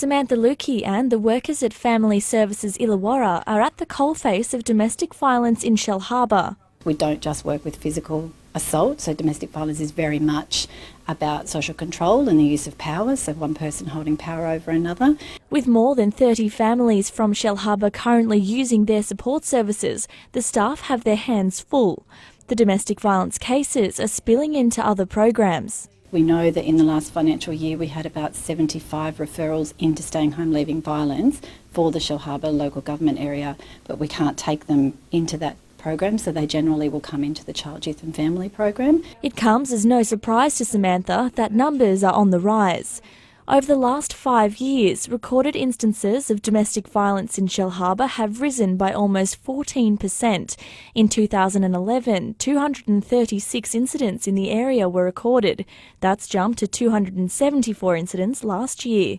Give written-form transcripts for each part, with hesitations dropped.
Samantha Lukey and the workers at Family Services Illawarra are at the coalface of domestic violence in Shellharbour. We don't just work with physical assault, so domestic violence is very much about social control and the use of power, so one person holding power over another. With more than 30 families from Shellharbour currently using their support services, the staff have their hands full. The domestic violence cases are spilling into other programs. We know that in the last financial year we had about 75 referrals into staying home leaving violence for the Shellharbour local government area, but we can't take them into that program, so they generally will come into the Child, Youth and Family program. It comes as no surprise to Samantha that numbers are on the rise. Over the last 5 years, recorded instances of domestic violence in Shellharbour have risen by almost 14%. In 2011, 236 incidents in the area were recorded. That's jumped to 274 incidents last year.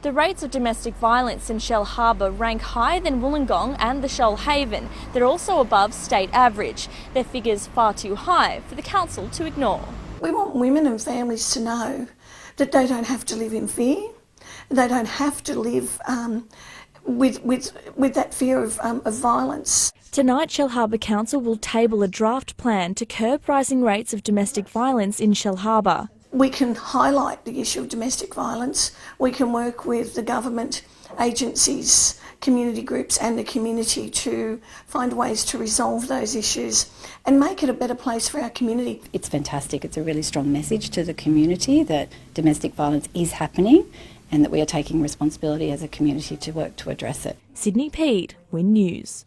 The rates of domestic violence in Shellharbour rank higher than Wollongong and the Shoalhaven. They're also above state average. Their figures far too high for the council to ignore. We want women and families to know that they don't have to live in fear. They don't have to live with that fear of violence. Tonight, Shellharbour Council will table a draft plan to curb rising rates of domestic violence in Shellharbour. We can highlight the issue of domestic violence. We can work with the government agencies, community groups and the community to find ways to resolve those issues and make it a better place for our community. It's fantastic. It's a really strong message to the community that domestic violence is happening and that we are taking responsibility as a community to work to address it. Sydney Pead, WIN News.